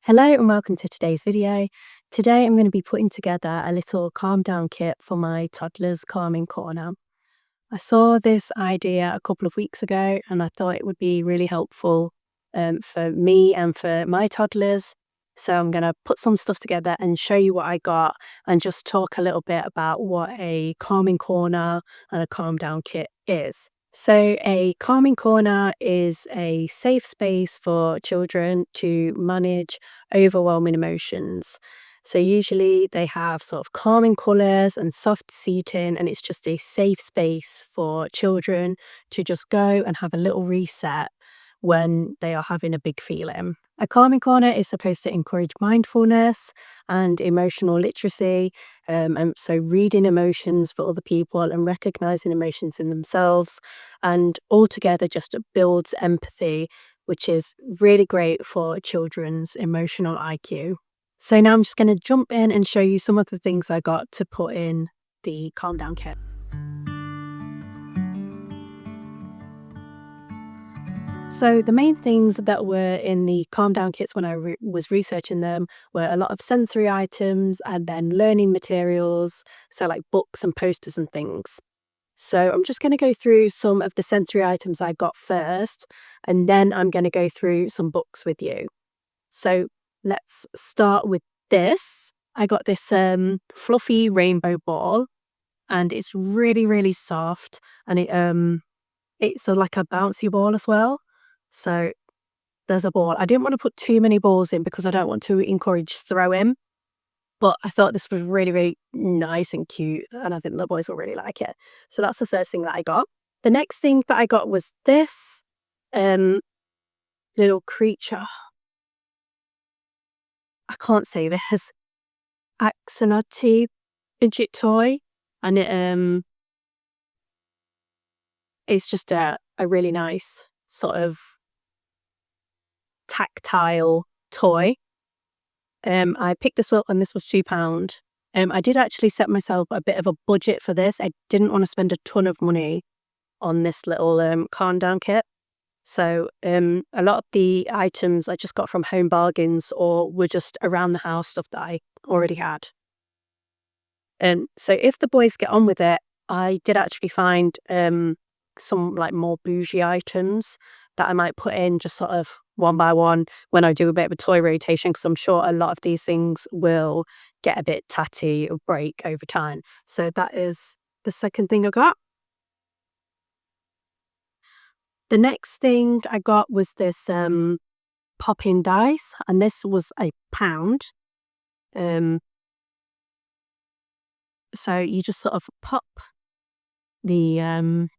Hello and welcome to today's video. Today I'm going to be putting together a little calm down kit for my toddler's calming corner. I saw this idea a couple of weeks ago and I thought it would be really helpful for me and for my toddlers. So I'm going to put some stuff together and show you what I got and just talk a little bit about what a calming corner and a calm down kit is. So, a calming corner is a safe space for children to manage overwhelming emotions. So, usually they have sort of calming colours and soft seating, and it's just a safe space for children to just go and have a little reset when they are having a big feeling. A calming corner is supposed to encourage mindfulness and emotional literacy, and so reading emotions for other people and recognizing emotions in themselves, and altogether just builds empathy, which is really great for children's emotional IQ. So now I'm just going to jump in and show you some of the things I got to put in the calm down kit. So the main things that were in the calm down kits when I was researching them were a lot of sensory items and then learning materials, so like books and posters and things. So I'm just going to go through some of the sensory items I got first, and then I'm going to go through some books with you. So let's start with this. I got this fluffy rainbow ball, and it's really, really soft, and it's like a bouncy ball as well. So there's a ball. I didn't want to put too many balls in because I don't want to encourage throwing, but I thought this was really, really nice and cute, and I think the boys will really like it. So that's the first thing that I got. The next thing that I got was this little creature. I can't say this. Axolotl fidget toy, and it's just a really nice sort of tactile toy. I picked this up and this was £2. I did actually set myself a bit of a budget for this. I didn't want to spend a ton of money on this little calm down kit. So a lot of the items I just got from Home Bargains or were just around the house stuff that I already had. So if the boys get on with it, I did actually find some like more bougie items that I might put in just sort of one by one when I do a bit of a toy rotation, because I'm sure a lot of these things will get a bit tatty or break over time. So that is the second thing I got. The next thing I got was this pop-in dice, and this was £1. So you just sort of pop the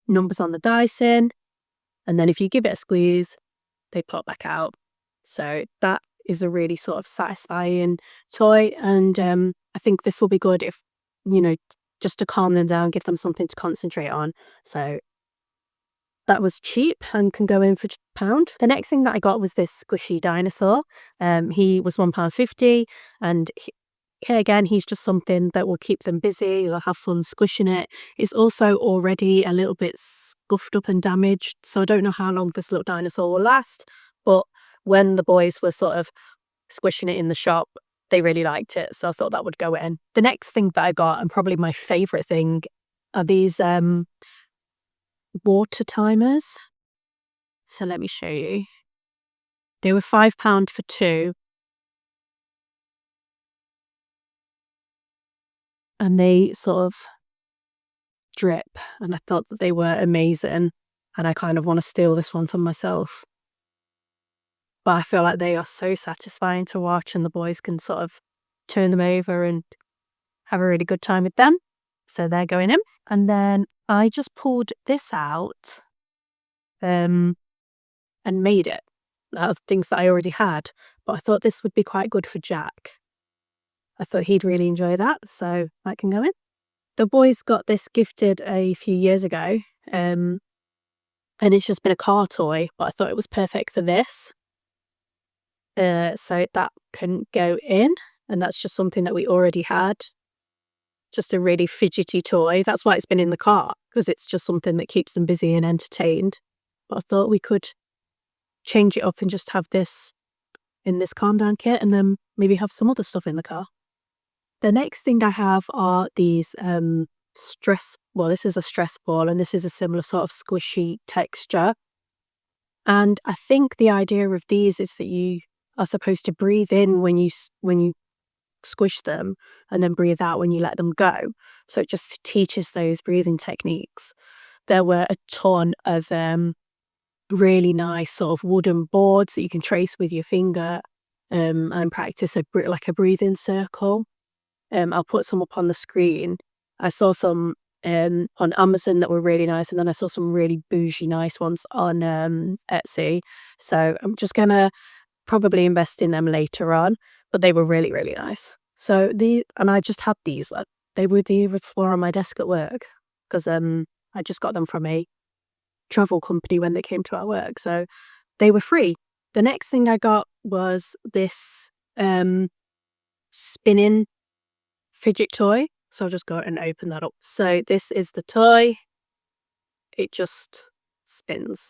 numbers on the dice in, and then if you give it a squeeze, they pop back out. So that is a really sort of satisfying toy, and I think this will be good if, just to calm them down, give them something to concentrate on. So that was cheap and can go in for £1. The next thing that I got was this squishy dinosaur. He was £1.50, and here again, he's just something that will keep them busy. They'll have fun squishing it. It's also already a little bit scuffed up and damaged, so I don't know how long this little dinosaur will last. But when the boys were sort of squishing it in the shop, they really liked it, so I thought that would go in. The next thing that I got, and probably my favourite thing, are these water timers. So let me show you. They were £5 for two. And they sort of drip, and I thought that they were amazing, and I kind of want to steal this one for myself. But I feel like they are so satisfying to watch, and the boys can sort of turn them over and have a really good time with them. So they're going in. And then I just pulled this out and made it out of things that I already had. But I thought this would be quite good for Jack. I thought he'd really enjoy that, so that can go in. The boys got this gifted a few years ago, and it's just been a car toy, but I thought it was perfect for this. So that can go in, and that's just something that we already had. Just a really fidgety toy. That's why it's been in the car, because it's just something that keeps them busy and entertained. But I thought we could change it up and just have this in this calm down kit and then maybe have some other stuff in the car. The next thing I have are these this is a stress ball and this is a similar sort of squishy texture. And I think the idea of these is that you are supposed to breathe in when you squish them and then breathe out when you let them go. So it just teaches those breathing techniques. There were a ton of really nice sort of wooden boards that you can trace with your finger and practice like a breathing circle. I'll put some up on the screen. I saw some on Amazon that were really nice, and then I saw some really bougie nice ones on Etsy. So I'm just gonna probably invest in them later on, but they were really, really nice. And I just had these, like, they were on my desk at work because I just got them from a travel company when they came to our work, so they were free. The next thing I got was this spinning fidget toy. So I'll just go and open that up. So this is the toy. It just spins.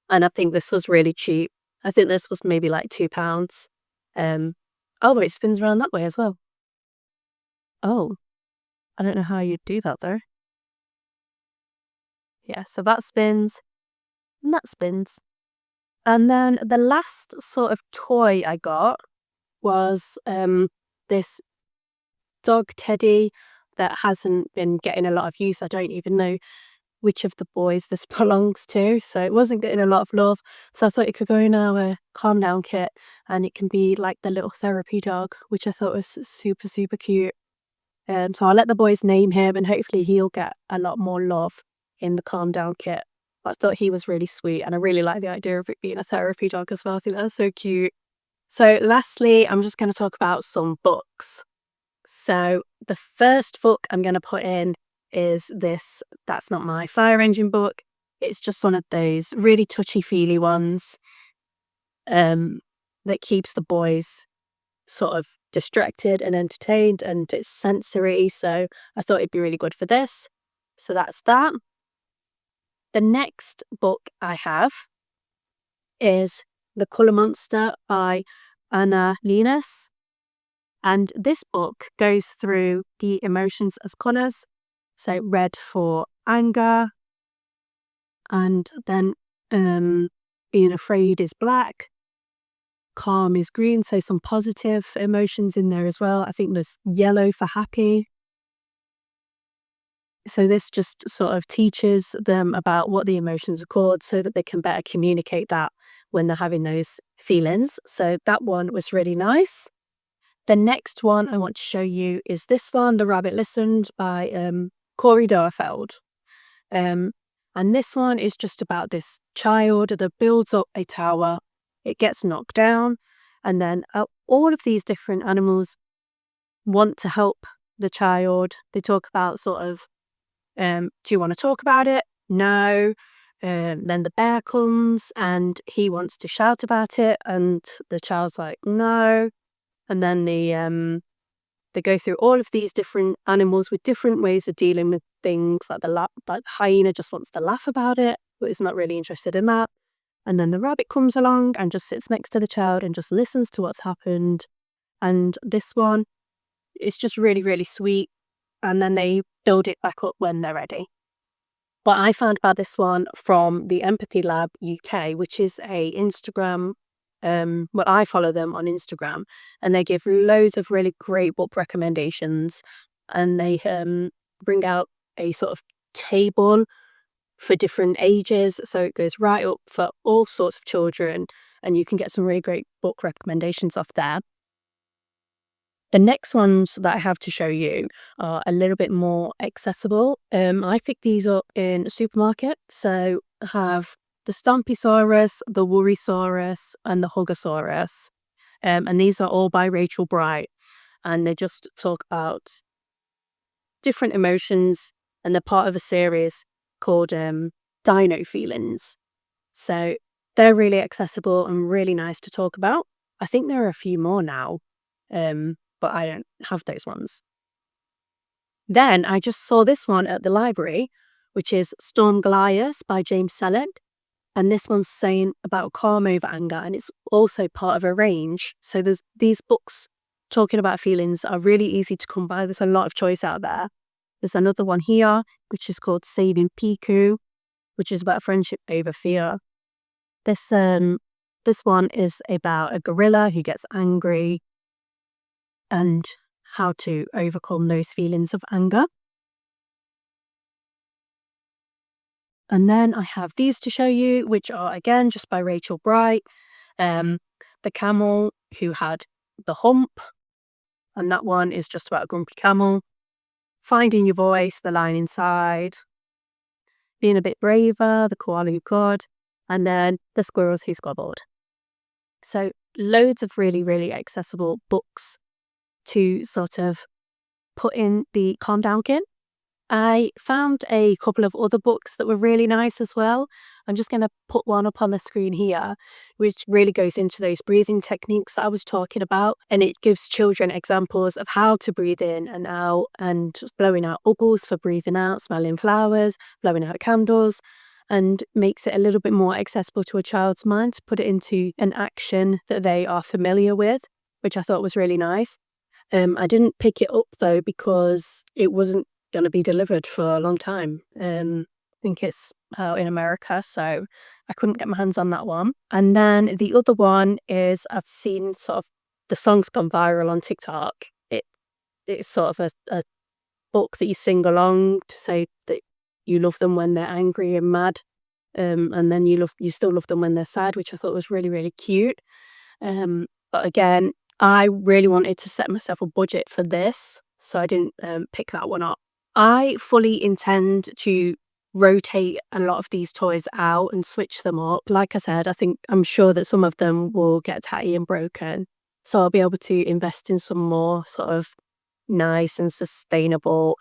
And I think this was really cheap. I think this was maybe like £2. Oh, but it spins around that way as well. Oh, I don't know how you'd do that though. Yeah, so that spins and that spins. And then the last sort of toy I got was this dog teddy that hasn't been getting a lot of use. I don't even know which of the boys this belongs to, so it wasn't getting a lot of love. So I thought it could go in our calm down kit and it can be like the little therapy dog, which I thought was super, super cute. So I'll let the boys name him and hopefully he'll get a lot more love in the calm down kit. But I thought he was really sweet and I really like the idea of it being a therapy dog as well. I think that's so cute. So lastly, I'm just going to talk about some books. So the first book I'm going to put in is this That's Not My Fire Engine book. It's just one of those really touchy-feely ones that keeps the boys sort of distracted and entertained, and it's sensory, so I thought it'd be really good for this. So that's that. The next book I have is The Colour Monster by Anna Linus. And this book goes through the emotions as colours. So red for anger, and then being afraid is black, calm is green, so some positive emotions in there as well. I think there's yellow for happy. So this just sort of teaches them about what the emotions are called so that they can better communicate that when they're having those feelings. So that one was really nice. The next one I want to show you is this one, The Rabbit Listened by Corey Dorfeld. And this one is just about this child that builds up a tower. It gets knocked down, and then all of these different animals want to help the child. They talk about sort of, do you want to talk about it? No. Then the bear comes and he wants to shout about it, and the child's like, no. And then they go through all of these different animals with different ways of dealing with things. Like the hyena just wants to laugh about it, but is not really interested in that. And then the rabbit comes along and just sits next to the child and just listens to what's happened. And this one is just really, really sweet. And then they build it back up when they're ready. But I found about this one from the Empathy Lab UK, which is a Instagram. I follow them on Instagram, and they give loads of really great book recommendations, and they bring out a sort of table for different ages, so it goes right up for all sorts of children, and you can get some really great book recommendations off there. The next ones that I have to show you are a little bit more accessible. I picked these up in a supermarket, so I have the Stompisaurus, the Worrysaurus, and the Hugosaurus. And these are all by Rachel Bright, and they just talk about different emotions, and they're part of a series called Dino Feelings. So they're really accessible and really nice to talk about. I think there are a few more now, but I don't have those ones. Then I just saw this one at the library, which is Storm Goliath by James Selleck. And this one's saying about calm over anger, and it's also part of a range. So there's these books talking about feelings are really easy to come by. There's a lot of choice out there. There's another one here, which is called Saving Piku, which is about friendship over fear. This one is about a gorilla who gets angry and how to overcome those feelings of anger. And then I have these to show you, which are again just by Rachel Bright. The camel who had the hump, and that one is just about a grumpy camel. Finding your voice, the lion inside. Being a bit braver, the koala who could. And then the squirrels who squabbled. So loads of really, really accessible books to sort of put in the calm down kit. I found a couple of other books that were really nice as well. I'm just going to put one up on the screen here, which really goes into those breathing techniques that I was talking about. And it gives children examples of how to breathe in and out, and just blowing out bubbles for breathing out, smelling flowers, blowing out candles, and makes it a little bit more accessible to a child's mind to put it into an action that they are familiar with, which I thought was really nice. I didn't pick it up though because it wasn't going to be delivered for a long time. I think it's out in America, so I couldn't get my hands on that one. And then the other one is I've seen sort of the song's gone viral on TikTok. It's sort of a book that you sing along to say that you love them when they're angry and mad, and then you still love them when they're sad, which I thought was really, really cute. But again, I really wanted to set myself a budget for this, so I didn't pick that one up. I fully intend to rotate a lot of these toys out and switch them up. Like I said, I'm sure that some of them will get tatty and broken, so I'll be able to invest in some more sort of nice and sustainable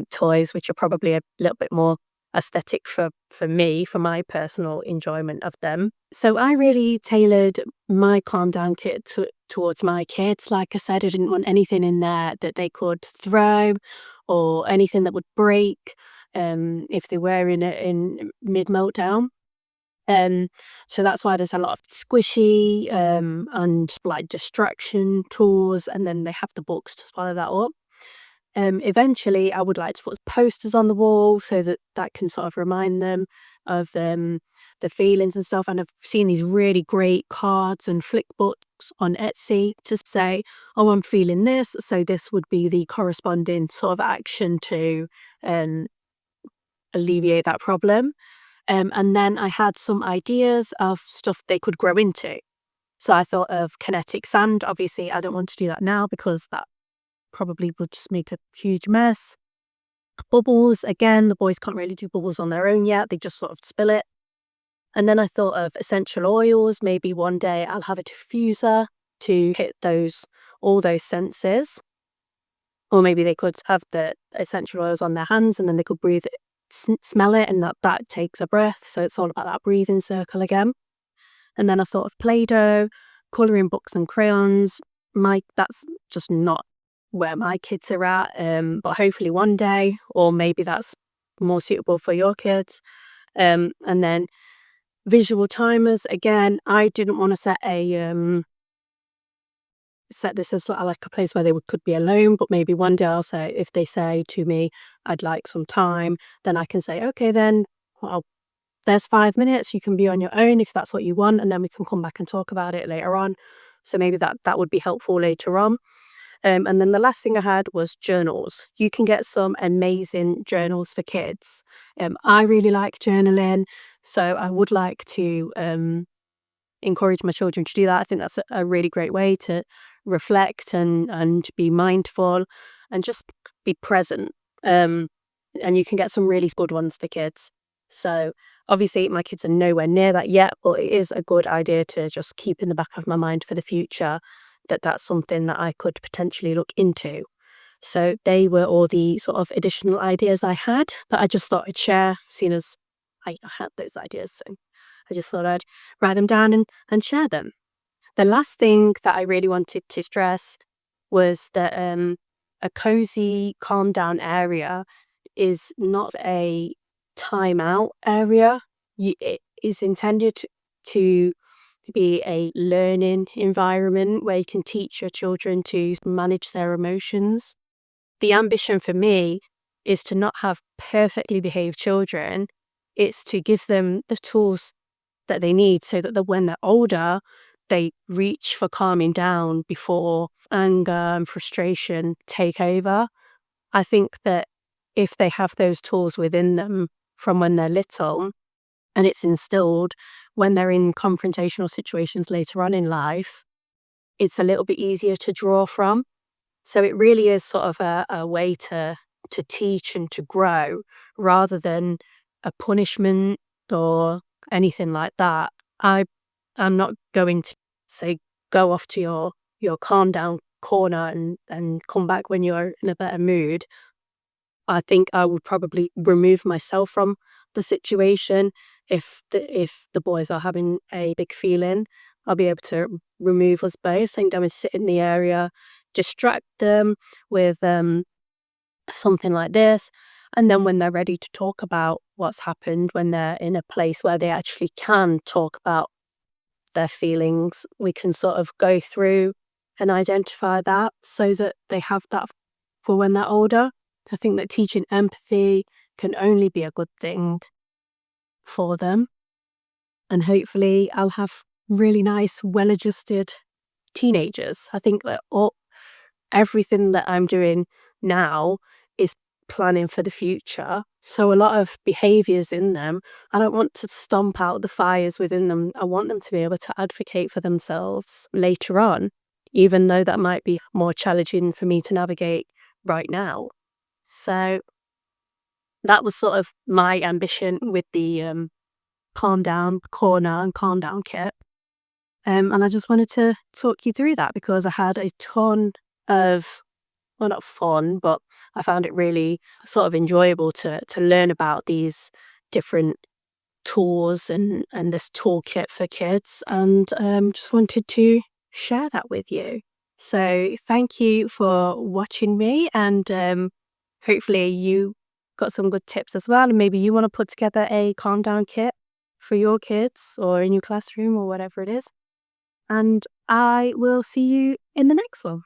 toys, which are probably a little bit more aesthetic for me, for my personal enjoyment of them. So I really tailored my calm down kit towards my kids. Like I said, I didn't want anything in there that they could throw or anything that would break if they were in mid meltdown. So that's why there's a lot of squishy and like distraction tools, and then they have the books to follow that up. Eventually, I would like to put posters on the wall so that can sort of remind them of the feelings and stuff. And I've seen these really great cards and flick books on Etsy to say, oh, I'm feeling this. So this would be the corresponding sort of action to alleviate that problem. And then I had some ideas of stuff they could grow into. So I thought of kinetic sand. Obviously, I don't want to do that now because that probably would just make a huge mess. Bubbles, again, the boys can't really do bubbles on their own yet. They just sort of spill it. And then I thought of essential oils. Maybe one day I'll have a diffuser to hit all those senses. Or maybe they could have the essential oils on their hands and then they could breathe it, smell it, and that takes a breath. So it's all about that breathing circle again. And then I thought of Play-Doh, colouring books and crayons. That's just not where my kids are at, but hopefully one day, or maybe that's more suitable for your kids. And then visual timers. Again, I didn't want to set this as like a place where they could be alone, but maybe one day I'll say, if they say to me, I'd like some time, then I can say, okay, then there's 5 minutes, you can be on your own if that's what you want, and then we can come back and talk about it later on. So maybe that would be helpful later on. And then the last thing I had was journals. You can get some amazing journals for kids. I really like journaling, so I would like to encourage my children to do that. I think that's a really great way to reflect and be mindful and just be present. And you can get some really good ones for kids. So obviously my kids are nowhere near that yet, but it is a good idea to just keep in the back of my mind for the future that that's something that I could potentially look into. So they were all the sort of additional ideas I had that I just thought I'd share, seeing as I had those ideas. So I just thought I'd write them down and share them. The last thing that I really wanted to stress was that a cozy, calm down area is not a time out area. is intended to be a learning environment where you can teach your children to manage their emotions. The ambition for me is to not have perfectly behaved children. It's to give them the tools that they need so that when they're older, they reach for calming down before anger and frustration take over. I think that if they have those tools within them from when they're little, and it's instilled when they're in confrontational situations later on in life, it's a little bit easier to draw from. So it really is sort of a way to teach and to grow rather than a punishment or anything like that. I'm not going to say go off to your calm down corner and come back when you're in a better mood. I think I would probably remove myself from the situation if the boys are having a big feeling. I'll be able to remove us both and go and sit in the area, distract them with something like this. And then when they're ready to talk about what's happened, when they're in a place where they actually can talk about their feelings, we can sort of go through and identify that so that they have that for when they're older. I think that teaching empathy can only be a good thing for them. And hopefully I'll have really nice, well-adjusted teenagers. I think that everything that I'm doing now is planning for the future. So a lot of behaviours in them, I don't want to stomp out the fires within them. I want them to be able to advocate for themselves later on, even though that might be more challenging for me to navigate right now. So that was sort of my ambition with the calm down corner and calm down kit. And I just wanted to talk you through that because I had a ton of, well, not fun, but I found it really sort of enjoyable to learn about these different tools and this toolkit for kids, and just wanted to share that with you. So thank you for watching me, and hopefully you got some good tips as well, and maybe you want to put together a calm down kit for your kids or in your classroom or whatever it is. And I will see you in the next one.